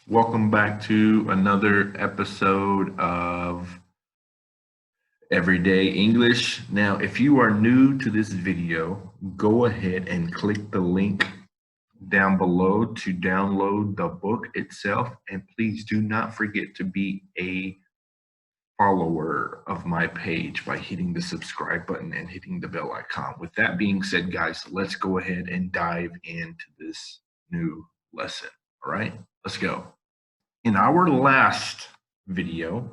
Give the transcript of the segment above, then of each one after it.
Welcome back to another episode of Everyday English. Now, if you are new to this video, go ahead and click the link down below to download the book itself. And please do not forget to be a follower of my page by hitting the subscribe button and hitting the bell icon. With that being said, guys, let's go ahead and dive into this new lesson. All right, let's go. In our last video,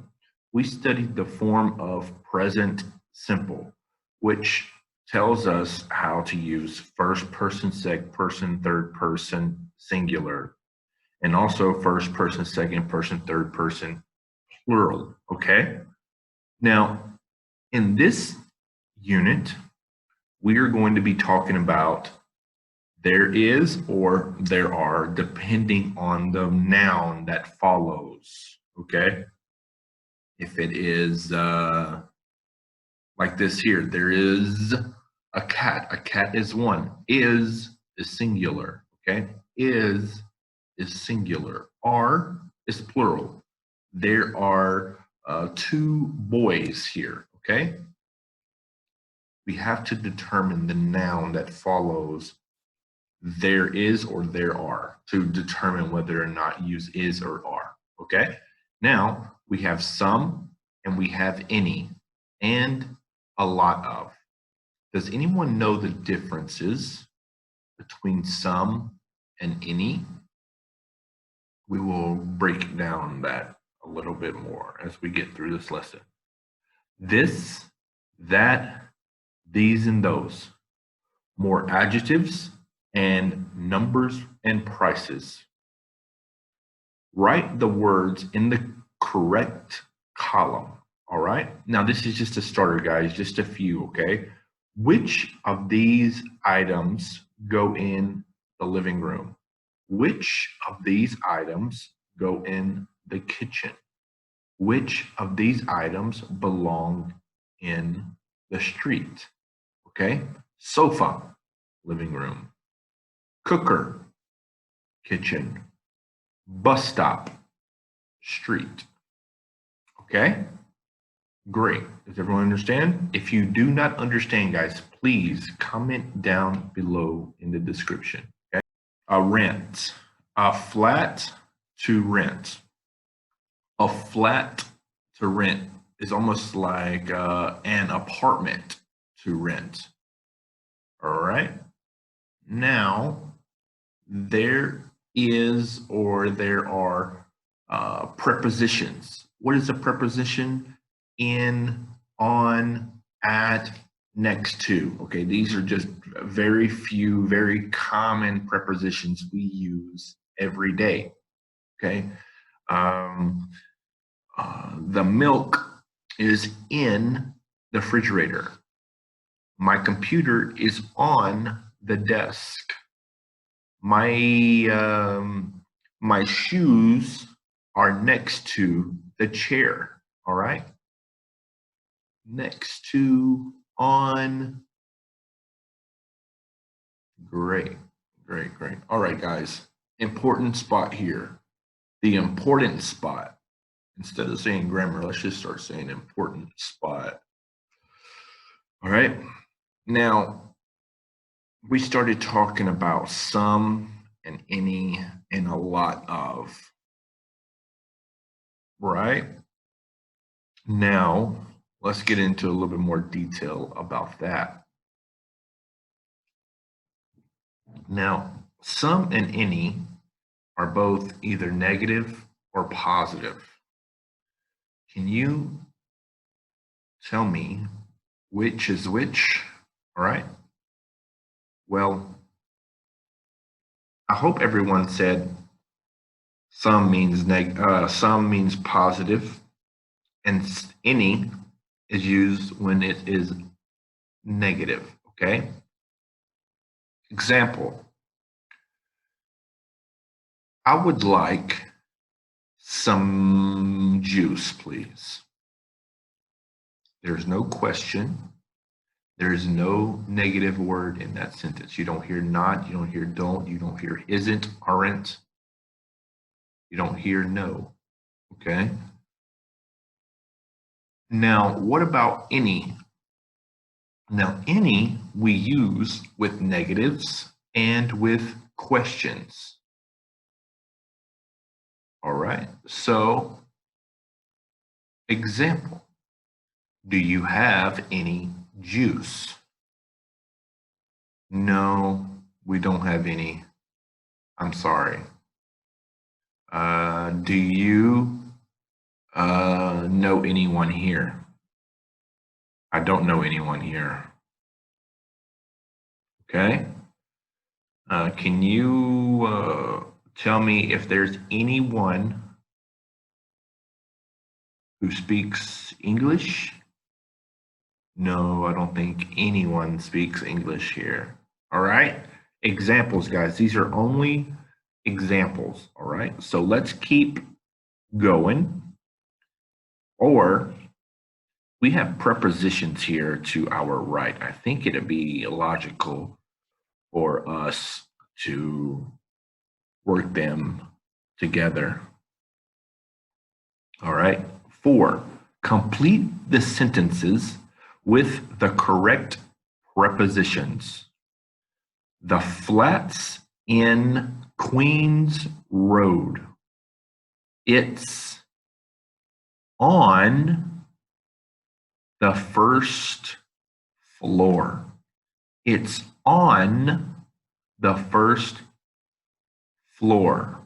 we studied the form of present simple, which tells us how to use first person, second person, third person, singular, and also first person, second person, third person, plural, okay? Now, in this unit, we are going to be talking about there is or there are, depending on the noun that follows, okay? If it is like this here, there is a cat is one, is singular, okay? Is singular, are is plural. There are two boys here, okay? We have to determine the noun that follows there is or there are to determine whether or not use is or are, okay? Now, we have some and we have any and a lot of. Does anyone know the differences between some and any? We will break down that a little bit more as we get through this lesson. This, that, these, and those. More adjectives and numbers and prices. Write the words in the correct column, all right? Now, this is just a starter, guys, just a few, okay? Which of these items go in the living room? Which of these items go in the kitchen? Which of these items belong in the street? Okay? Sofa, living room. Cooker, kitchen. Bus stop, street. Okay? Great. Does everyone understand? If you do not understand, guys, please comment down below in the description. Okay? Rent. A flat to rent. A flat to rent is almost like an apartment to rent. All right? Now, there is or there are prepositions. What is a preposition? In, on, at, next to. Okay, these are just very few, very common prepositions we use every day. Okay, the milk is in the refrigerator. My computer is on the desk. My shoes are next to the chair. All right. Next to, on. Great. All right, guys. Important spot here. The important spot. Instead of saying grammar, let's just start saying important spot. All right. Now, we started talking about some and any and a lot of. Right? Now, let's get into a little bit more detail about that. Now, some and any are both either negative or positive. Can you tell me which is which? All right. Well, I hope everyone said some means positive, and any is used when it is negative. Okay. Example. I would like some juice, please. There's no question. There's no negative word in that sentence. You don't hear not, you don't hear don't, you don't hear isn't, aren't. You don't hear no. Okay. Now, what about any? Now, any we use with negatives and with questions. All right. So, example, do you have any juice? No, we don't have any. I'm sorry. Do you know anyone here? I don't know anyone here. Okay. Can you tell me if there's anyone who speaks English? No, I don't think anyone speaks English here. All right. Examples, guys. These are only examples. All right. So let's keep going. Or we have prepositions here to our right. I think it'd be logical for us to work them together. All right. 4, complete the sentences with the correct prepositions. The flats in Queens Road. It's on the first floor. It's on the first floor.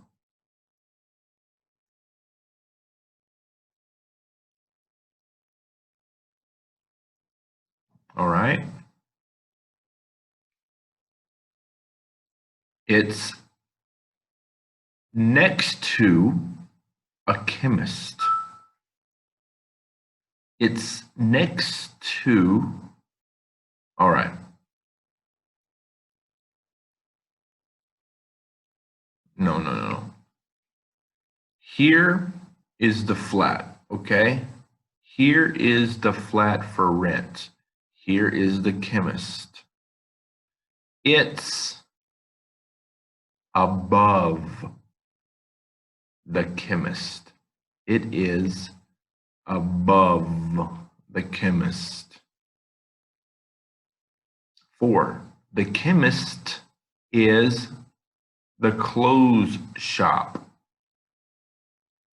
All right. It's next to a chemist. It's next to, all right. No. Here is the flat, okay? Here is the flat for rent. Here is the chemist. It's above the chemist. It is above the chemist. 4, the chemist is the clothes shop.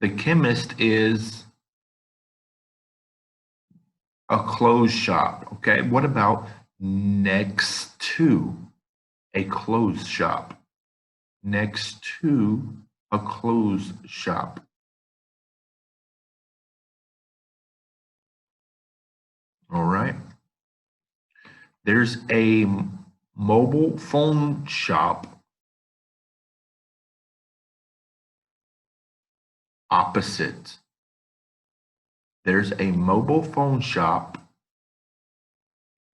The chemist is a clothes shop. Okay, what about next to a clothes shop? Next to a clothes shop. All right. There's a mobile phone shop opposite. There's a mobile phone shop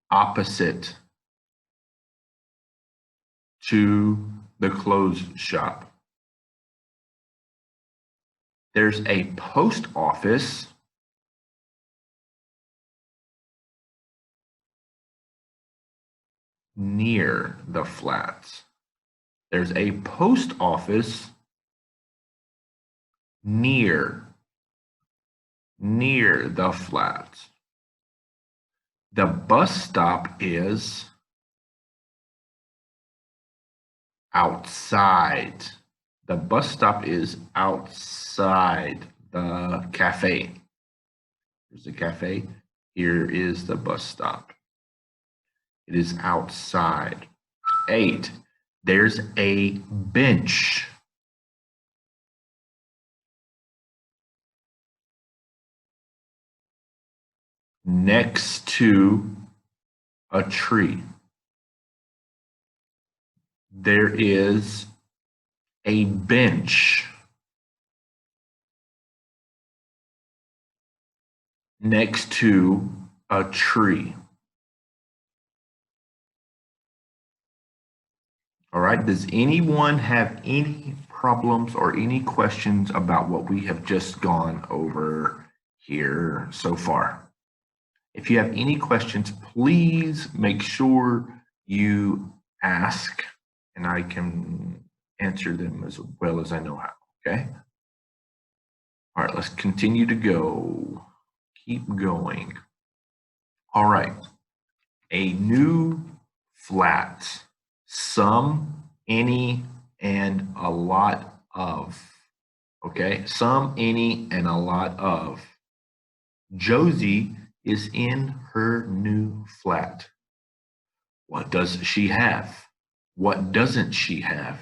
opposite to the clothes shop. There's a post office near the flats. There's a post office near the flats. The bus stop is outside. The bus stop is outside the cafe. Here's the cafe. Here is the bus stop. It is outside. 8, there's a bench. Next to a tree. There is a bench next to a tree. All right, does anyone have any problems or any questions about what we have just gone over here so far? If you have any questions, please make sure you ask, and I can answer them as well as I know how, okay? let's continue to go. Keep going. All right. A new flat. Some, any, and a lot of. Okay, some, any, and a lot of. Josie is in her new flat. What does she have? What doesn't she have?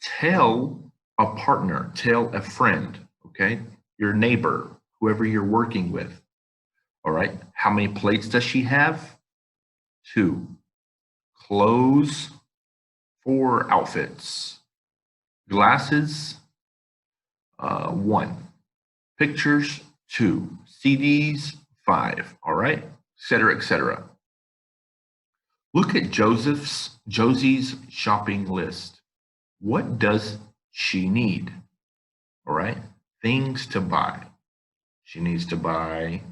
Tell a partner, tell a friend, okay? Your neighbor, whoever you're working with. All right, how many plates does she have? 2. Clothes, 4 outfits. Glasses, 1. Pictures, 2. CDs, 5. All right, etc., etc. Look at Josie's shopping list. What does she need? All right, things to buy. She needs to buy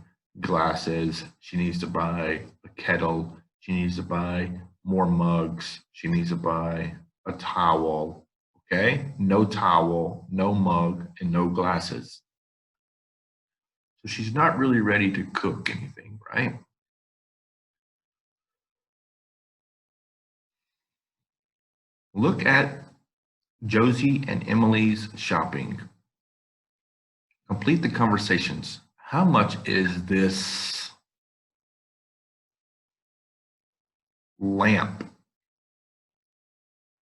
glasses. She needs to buy a kettle. She needs to buy more mugs. She needs to buy a towel. Okay, no towel, no mug, and no glasses. So she's not really ready to cook anything, right? Look at Josie and Emily's shopping. Complete the conversations. How much is this lamp?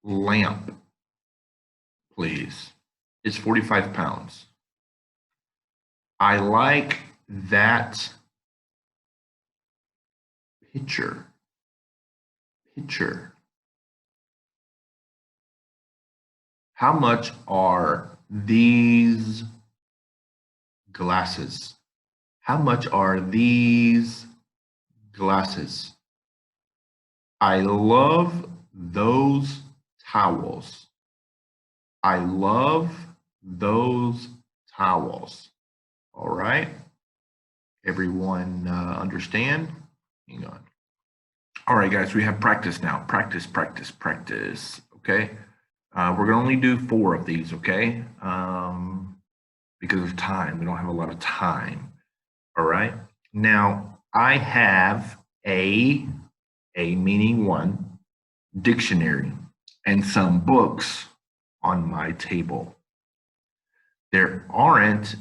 Lamp, please. It's 45 pounds. I like that picture. Picture. How much are these glasses? How much are these glasses? I love those towels. I love those towels. All right. Everyone understand? Hang on. All right, guys, we have practice now. Practice, practice, practice. Okay. We're going to only do 4 of these, okay? Because of time. We don't have a lot of time. All right. Now, I have a meaning 1, dictionary, and some books on my table. There aren't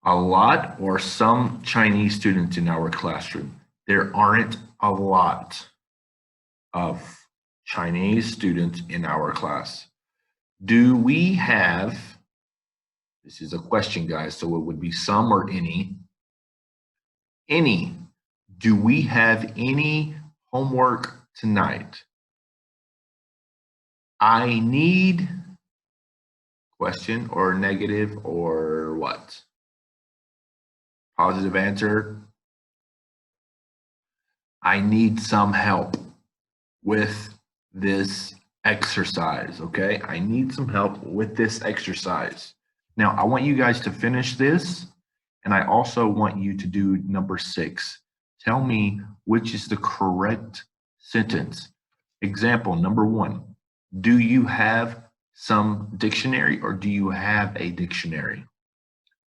a lot or some Chinese students in our classroom. There aren't a lot of Chinese students in our class. Do we have, this is a question, guys, so it would be some or any. Any. Do we have any homework tonight? I need, question or negative or what? Positive answer. I need some help with this exercise, okay? I need some help with this exercise. Now, I want you guys to finish this, and I also want you to do number 6. Tell me which is the correct sentence. Example number 1, do you have some dictionary or do you have a dictionary?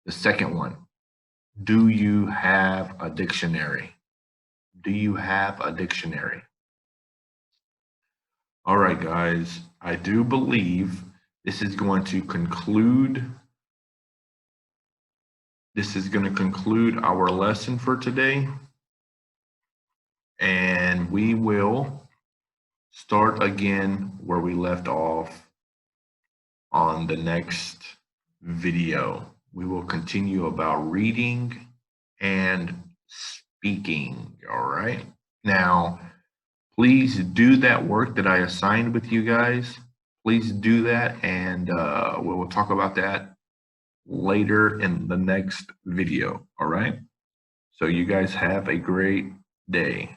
The second one, do you have a dictionary? Do you have a dictionary? All right, guys, I do believe this is going to conclude. This is going to conclude our lesson for today. And we will start again where we left off on the next video. We will continue about reading and speaking, all right? Now, please do that work that I assigned with you guys. Please do that, and we will talk about that later in the next video, all right? So you guys have a great day.